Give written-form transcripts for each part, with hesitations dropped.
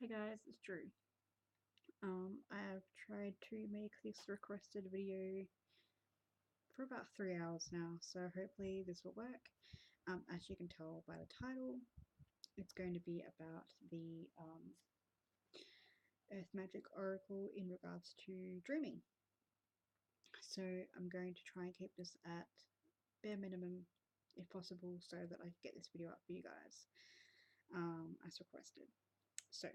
Hey guys, it's Drew. I've tried to make this requested video for about 3 hours now, so hopefully this will work. As you can tell by the title, it's going to be about the Earth Magic Oracle in regards to dreaming. So I'm going to try and keep this at bare minimum if possible so that I can get this video up for you guys as requested. So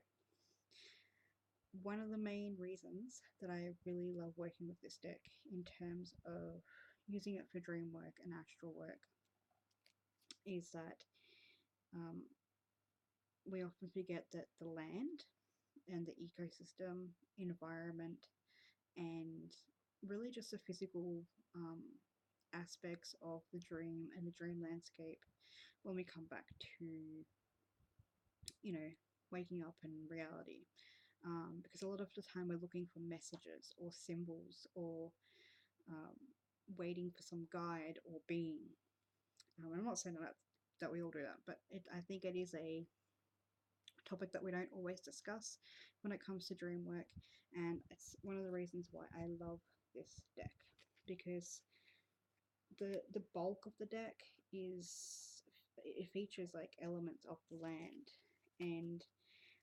one of the main reasons that I really love working with this deck in terms of using it for dream work and astral work is that um, we often forget that the land and the ecosystem, environment, and really just the physical aspects of the dream and the dream landscape when we come back to, you know, waking up in reality. Because a lot of the time we're looking for messages or symbols or um, waiting for some guide or being. I'm not saying that we all do that, but I think it is a topic that we don't always discuss when it comes to dream work, and it's one of the reasons why I love this deck, because the bulk of the deck is it features like elements of the land, and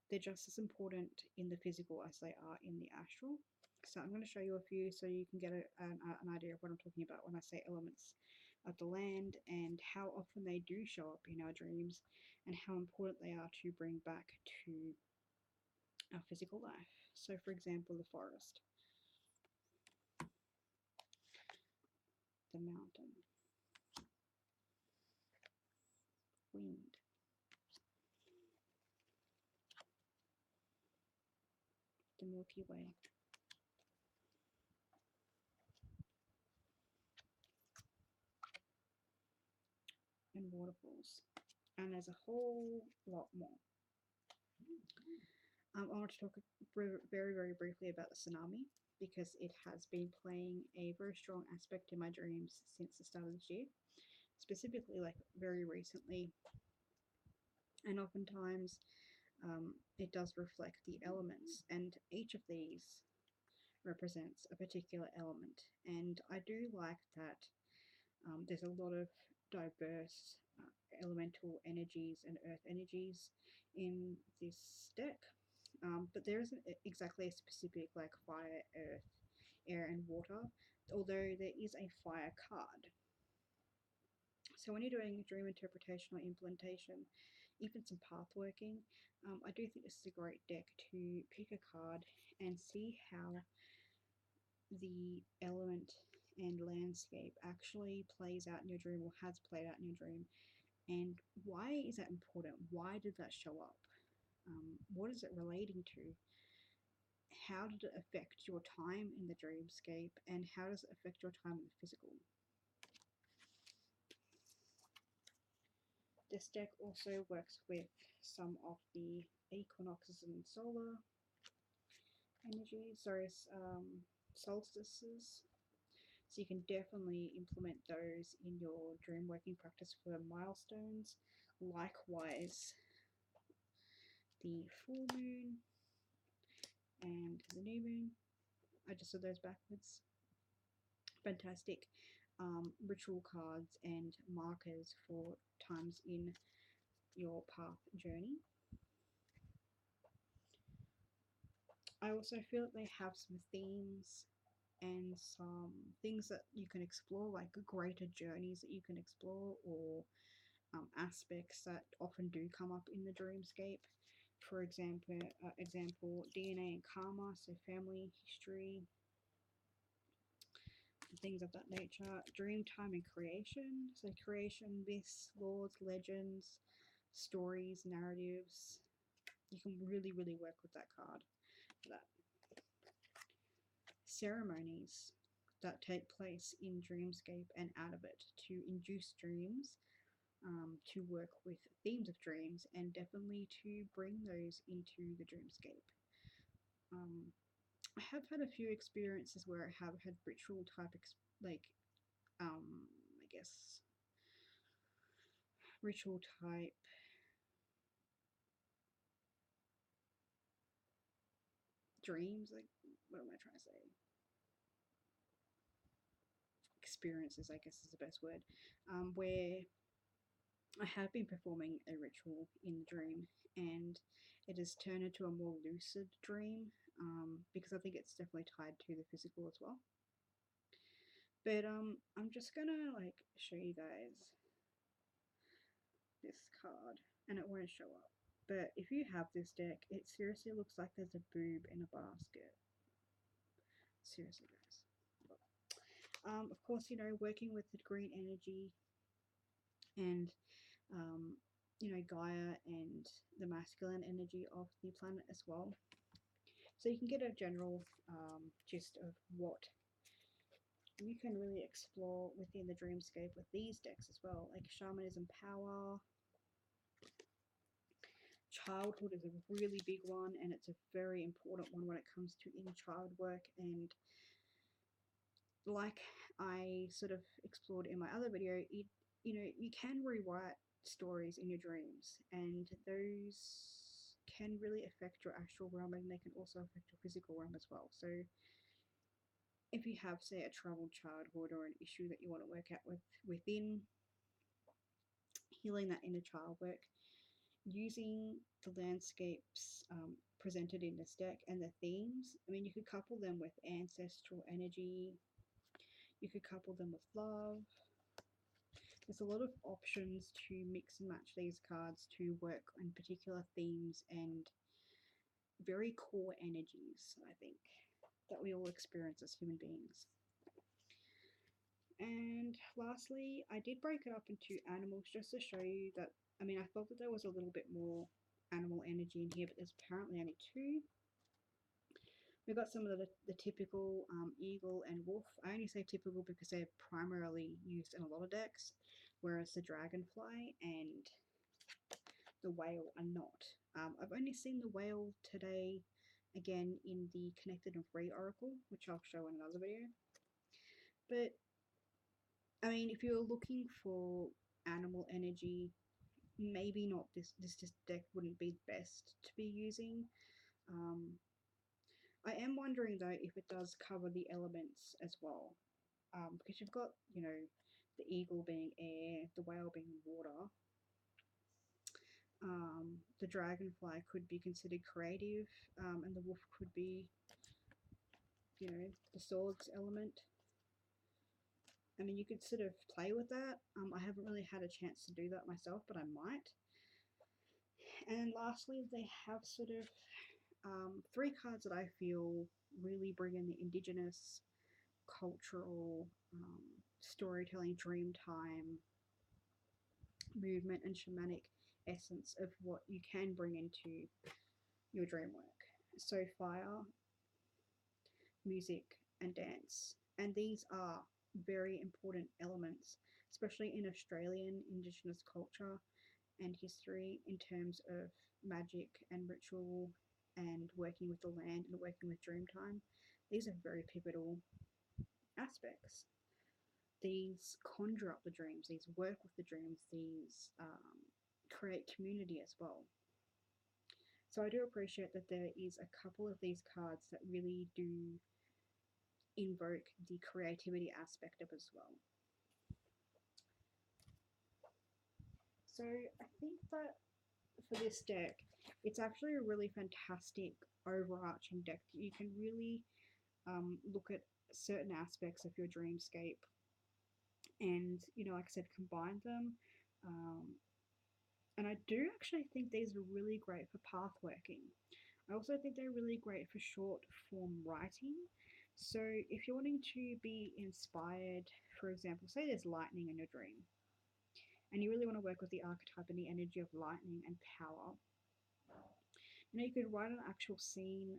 they're just as important in the physical as they are in the astral. So I'm going to show you a few so you can get an idea of what I'm talking about when I say elements of the land and how often they do show up in our dreams and how important they are to bring back to our physical life. So for example, the forest, the mountain, wind, the Milky Way, and waterfalls. And there's a whole lot more. I want to talk very briefly about the tsunami because it has been playing a very strong aspect in my dreams since the start of this year, specifically like very recently, and oftentimes it does reflect the elements, and each of these represents a particular element. And I do like that there's a lot of diverse elemental energies and earth energies in this deck. But there isn't exactly a specific like fire, earth, air, and water, although there is a fire card. So when you're doing dream interpretation or implementation, even some path working, I do think this is a great deck to pick a card and see how the element and landscape actually plays out in your dream or has played out in your dream, and why is that important? Why did that show up? What is it relating to? How did it affect your time in the dreamscape, and how does it affect your time in the physical? This deck also works with some of the equinoxes and solar energies, sorry, solstices. So you can definitely implement those in your dream working practice for milestones. Likewise, the full moon and the new moon. I just saw those backwards. Fantastic ritual cards and markers for times in your path journey. I also feel that they have some themes and some things that you can explore, like greater journeys that you can explore, or aspects that often do come up in the dreamscape. For example, DNA and karma, so family history, things of that nature. Dream time and creation, so creation, myths, lords, legends, stories, narratives. You can really work with that card for that. Ceremonies that take place in dreamscape and out of it to induce dreams, to work with themes of dreams, and definitely to bring those into the dreamscape. I have had a few experiences where I have had ritual type I guess ritual type dreams, like, what am I trying to say? Experiences, I guess is the best word, where I have been performing a ritual in the dream, and it has turned into a more lucid dream, because I think it's definitely tied to the physical as well. But I'm just gonna like show you guys this card, and it won't show up. But if you have this deck, it seriously looks like there's a boob in a basket. Seriously, guys. Of course, working with the green energy and Gaia and the masculine energy of the planet as well. So you can get a general gist of what you can really explore within the dreamscape with these decks as well. Like shamanism power, childhood is a really big one, and it's a very important one when it comes to inner child work. And like I sort of explored in my other video, you can rewrite stories in your dreams, and those can really affect your astral realm, and they can also affect your physical realm as well. So if you have, say, a troubled childhood or an issue that you want to work out within healing that inner child work, using the landscapes presented in this deck and the themes, I mean, you could couple them with ancestral energy, you could couple them with love. There's a lot of options to mix and match these cards to work on particular themes and very core energies, I think, that we all experience as human beings. And lastly, I did break it up into animals just to show you that, I mean, I thought that there was a little bit more animal energy in here, but there's apparently only two. We've got some of the typical eagle and wolf. I only say typical because they're primarily used in a lot of decks, whereas the dragonfly and the whale are not. I've only seen the whale today, again, in the Connected and Free Oracle, which I'll show in another video. But I mean, if you're looking for animal energy, maybe not this deck wouldn't be best to be using. I am wondering though if it does cover the elements as well, because you've got the eagle being air, the whale being water. The dragonfly could be considered creative, and the wolf could be the swords element. I mean, you could sort of play with that. I haven't really had a chance to do that myself, but I might. And lastly, they have sort of three cards that I feel really bring in the indigenous, cultural, storytelling, dream time, movement, and shamanic essence of what you can bring into your dream work. So, fire, music, and dance. And these are very important elements, especially in Australian Indigenous culture and history, in terms of magic and ritual and working with the land and working with Dreamtime. These are very pivotal aspects. These conjure up the dreams, these work with the dreams, these create community as well. So I do appreciate that there is a couple of these cards that really do invoke the creativity aspect of as well. So I think that for this deck, it's actually a really fantastic overarching deck that you can really look at certain aspects of your dreamscape and, like I said, combine them. And I do actually think these are really great for path working. I also think they're really great for short form writing. So if you're wanting to be inspired, for example, say there's lightning in your dream, and you really want to work with the archetype and the energy of lightning and power, you could write an actual scene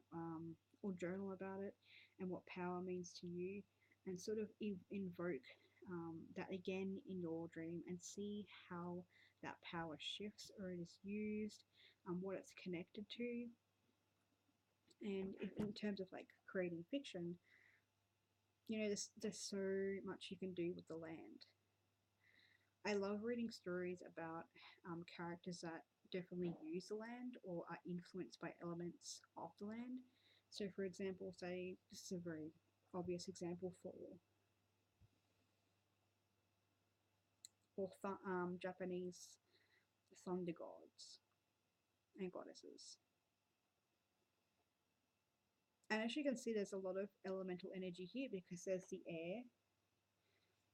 or journal about it and what power means to you, and sort of invoke that again in your dream and see how that power shifts or it is used, what it's connected to. And in terms of like creating fiction, there's so much you can do with the land. I love reading stories about characters that definitely use the land or are influenced by elements of the land. So, for example, say this is a very obvious example for Japanese thunder gods and goddesses. And as you can see, there's a lot of elemental energy here because there's the air,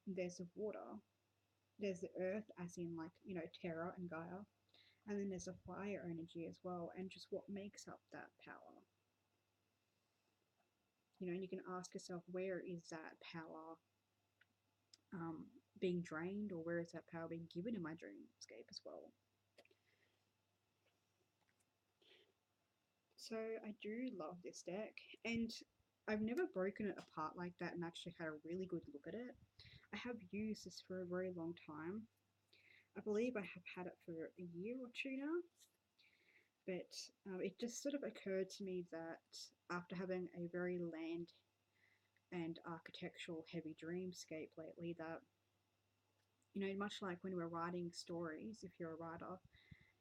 there's the water, there's the earth, as in like, you know, Terra and Gaia, and then there's a fire energy as well, and just what makes up that power. You know, and you can ask yourself, where is that power being drained, or where is that power being given in my dreamscape as well? So I do love this deck, and I've never broken it apart like that and actually had a really good look at it. I have used this for a very long time. I believe I have had it for a year or two now, but it just sort of occurred to me that after having a very land and architectural heavy dreamscape lately, that, you know, much like when we're writing stories, if you're a writer,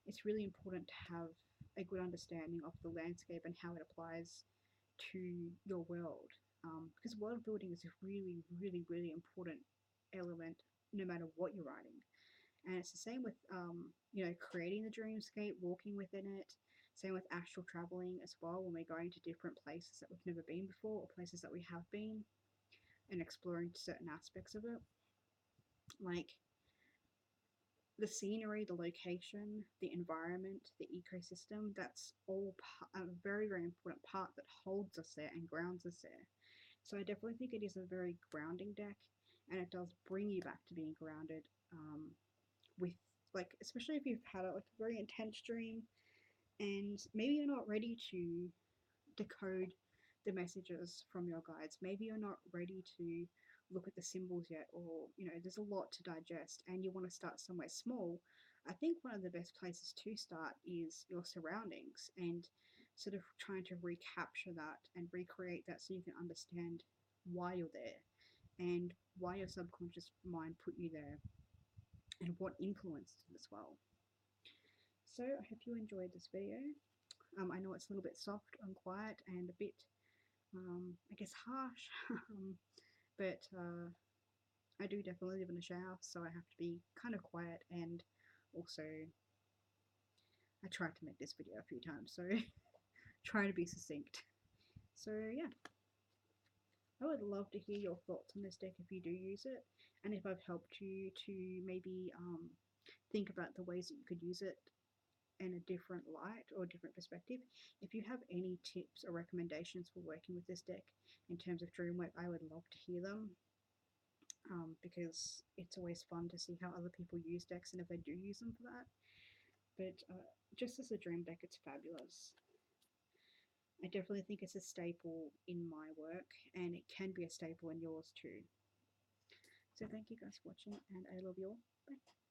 it's really important to have a good understanding of the landscape and how it applies to your world. Because world building is a really, really, really important element no matter what you're writing. And it's the same with, you know, creating the dreamscape, walking within it. Same with astral traveling as well, when we're going to different places that we've never been before or places that we have been and exploring certain aspects of it. Like the scenery, the location, the environment, the ecosystem, that's all a very, very important part that holds us there and grounds us there. So I definitely think it is a very grounding deck, and it does bring you back to being grounded with, like, especially if you've had like a very intense dream and maybe you're not ready to decode the messages from your guides. Maybe you're not ready to look at the symbols yet, or, you know, there's a lot to digest and you want to start somewhere small. I think one of the best places to start is your surroundings and sort of trying to recapture that and recreate that so you can understand why you're there and why your subconscious mind put you there and what influenced it as well. So I hope you enjoyed this video. I know it's a little bit soft and quiet and a bit, I guess, harsh, but I do definitely live in a shower, so I have to be kind of quiet, and also I tried to make this video a few times, so try to be succinct. So yeah, I would love to hear your thoughts on this deck if you do use it, and if I've helped you to maybe think about the ways that you could use it in a different light or a different perspective. If you have any tips or recommendations for working with this deck in terms of dream work, I would love to hear them, because it's always fun to see how other people use decks and if they do use them for that. But just as a dream deck, it's fabulous. I definitely think it's a staple in my work, and it can be a staple in yours too. So thank you guys for watching, and I love you all. Bye.